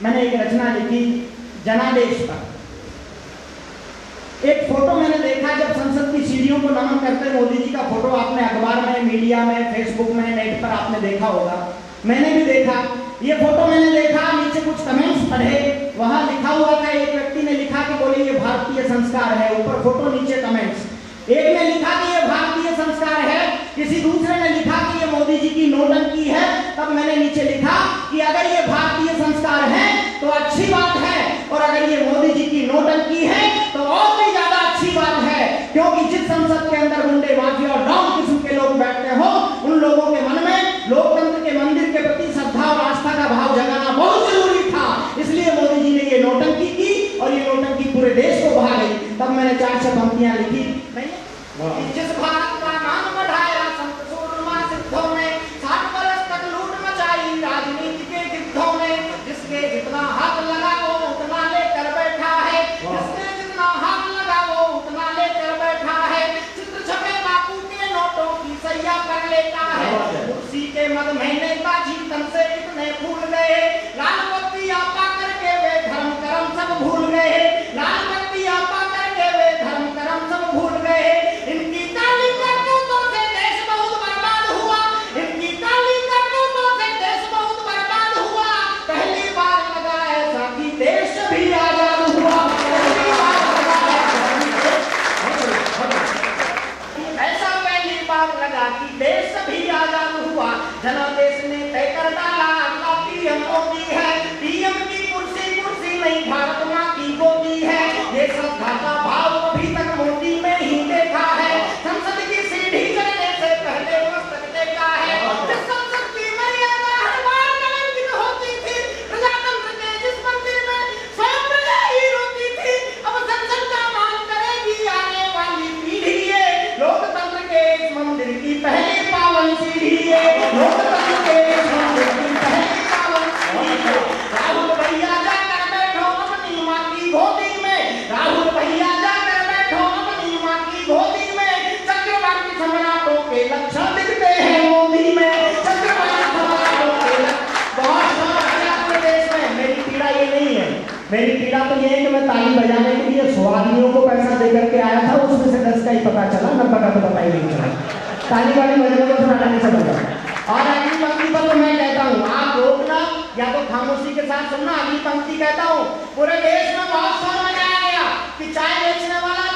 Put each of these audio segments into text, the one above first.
मैंने एक रचना लिखी जनादेश पर। एक फोटो मैंने देखा जब संसद की सीढ़ियों को नमन करते मोदी जी का फोटो आपने अखबार में, मीडिया में, फेसबुक में, नेट पर आपने देखा होगा, मैंने भी देखा। ये फोटो मैंने देखा, नीचे कुछ कमेंट्स पढ़े, वहां लिखा हुआ था, एक व्यक्ति ने लिखा कि बोले ये भारतीय संस्कार है, ऊपर फोटो नीचे कमेंट्स। एक ने लिखा कि ये भारतीय संस्कार है, किसी दूसरे ने लिखा कि ये मोदी जी की नौटंकी है। तब मैंने नीचे लिखा कि अगर ये भारतीय संस्कार है तो अच्छी बात है, और अगर ये मोदी जी की नौटंकी है तो और भी ज्यादा अच्छी बात है, क्योंकि जिस संसद के अंदर गुंडे, माफिया और डॉन किस्म के लोग बैठते हो, उन लोगों के मन में लोकतंत्र के मंदिर के प्रति श्रद्धा और आस्था का भाव जगाना बहुत जरूरी था। इसलिए मोदी जी ने ये नौटंकी की और ये नौटंकी पूरे देश को भा गई। तब मैंने 4 पंक्तियां लिखी, जिस भारत का नाम बढ़ाया संत सूरमा सिद्धों ने, 60 वर्ष तक लूट मचाई राजनीति के गिद्धों ने, जिसके जितना हाथ लगा वो उतना लेकर बैठा है, जिसके जितना हाथ लगा वो उतना लेकर बैठा है, चित्र छपे बापू के नोटों की सैया कर लेता है, कुर्सी के मद में नेताजी तन से कितने फूल गए, लाल बत्ती आपा करके वे धर्म कर्म सब भूल गए, लाल बत्ती आपा करके वे धर्म कर्म सब भूल गए। इनकी काली करतूतों से देश बहुत बर्बाद हुआ, इनकी काली करतूतों से देश बहुत बर्बाद हुआ, पहली बार लगा ऐसा कि देश भी आजाद हुआ, ऐसा पहली बार लगा कि देश भी आजाद हुआ। जनादेश ने तय कर डाला अगला पीएम मोदी है, पीएम की कुर्सी नहीं भारत माँ की गोदी है, ये श्रद्धा का भाव अभी तक मोदी में ही देखा है, संसद की सीढ़ी चढ़ने से पहले मस्तक देखा है, जिस संसद की मर्यादा हर बार कलंकित होती थी, प्रजातंत्र के जिस मंदिर में स्वयं प्रजा ही रोती थी, अब संसद का मान करेगी आने वाली पीढ़ी, ये लोकतंत्र के इस मंदिर की पहली पावन सीढ़ी है, लोकतंत्र के इस मंदिर की पहली पावन सीढ़ी है। राहुल भैया जाकर बैठो अपनी माँ की गोदी में, राहुल भैया जाकर बैठो अपनी माँ की गोदी में, चक्रवर्ती सम्राटों के लक्षण दिखते हैं मोदी में, चक्रवर्ती सम्राटों के बहुत सारा अपने देश में। मेरी पीड़ा ये नहीं है, मेरी पीड़ा तो ये है कि मैं ताली बजाने के लिए 100 आदमियों को पैसा दे करके आया था, उसमें से 10 का ही पता चला, 90 का तो पता ही नहीं चला। ताली वाली बजाने को सुनाना नहीं समझा। और अगली पंक्ति पर तो मैं कहता हूँ आप रोकना या तो खामोशी के साथ सुनना। अगली पंक्ति कहता हूँ, पूरे देश में बहुत शोर मचाया गया कि चाय बेचने वाला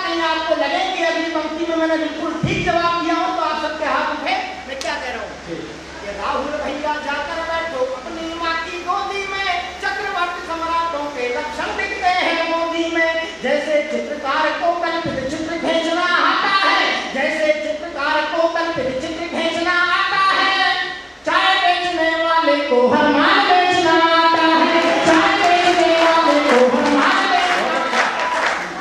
कहीं आपको लगे कि अगली पंक्ति में मैंने बिल्कुल ठीक जवाब दिया हूँ तो आप सबके हाथ उठे। मैं क्या कह रहा हूँ, ये राहुल भैया जाकर बैठो अपनी माँ की गोदी में, चक्रवर्ती सम्राटों के लक्षण दिखते हैं मोदी में, जैसे चित्रकार को कल्पित चित्र खींचना आता है, जैसे चित्रकार को कल्पित चित्र खींचना आता है, चाय बेचने वाले को हर माल बेचना आता है, चाय बेचने वाले को हर माल बेचना आता है।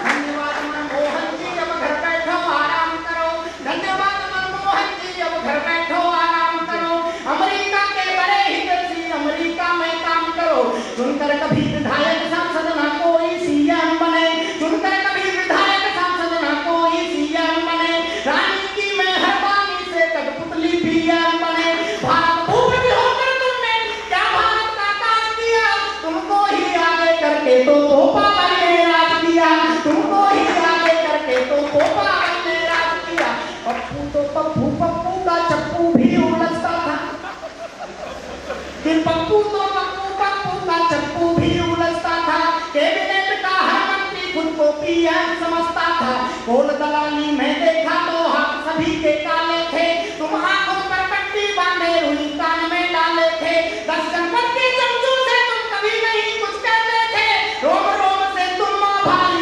धन्यवाद मनमोहन जी, अब घर बैठो आराम करो, धन्यवाद मनमोहन जी, अब घर बैठो आराम करो, अमेरिका के बड़े हितैषी अमेरिका में काम करो, चुनकर कभी विधायक सांसद ना कोई सीएम बने, चुनकर कभी विधायक सांसद ना कोई सीएम बने, रानी की मेहरबानी से कठपुतली पीएम बने, भारत भूपति होकर तुमने क्या भारत का काज किया, तुमको ही आगे करके तो पोपा ने राज किया, तुमको ही आगे करके तो पोपा ने राज किया। पप्पू तो पप्पू का चप्पू भी उलझता था, फिर पप्पू का चप्पू भी उलझता था, कैबिनेट का हर मंत्री खुद को पीएम समझता था, कोल दलाली में देखा तो हाथ सभी के काले थे, तुम आंखों पर पट्टी बांधे रुई कान में डाले थे, 10 जनपद के चमचों से तुम कभी नहीं कुछ कहते थे, रोम रोम से तुम माँ भाई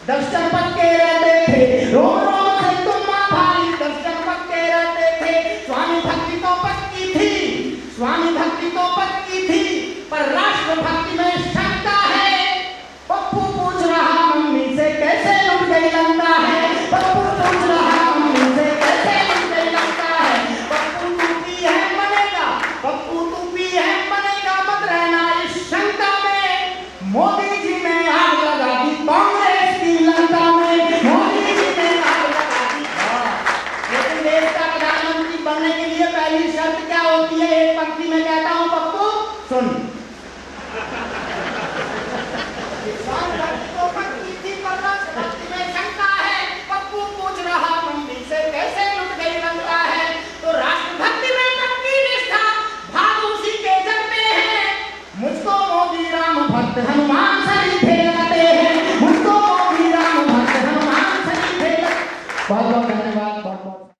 10 जनपद के रहते थे, रोम रोम से तुम माँ भाई 10 जनपद के रहते थे, स्वामी भक्ति तो पक्की थी, स्वामी भक्ति तो पक्की थी, पर राष्ट्र भक्ति में शंका है। पप्पू पूछ रहा मम्मी से कैसे लुट गई लंका है, पप्पू पूछ रहा मम्मी से कैसे लुट गई लंका है, पप्पू तू पीएम बनेगा, पप्पू तू पीएम बनेगा, मत रहना इस शंका में, मोदी जी ने आग लगा दी कांग्रेस की लंका में, मोदी जी ने आग लगा दी। लेकिन देश का प्रधानमंत्री बनने के लिए पहली शर्त क्या होती है, एक पंक्ति में कहता हूँ पप्पू सुन,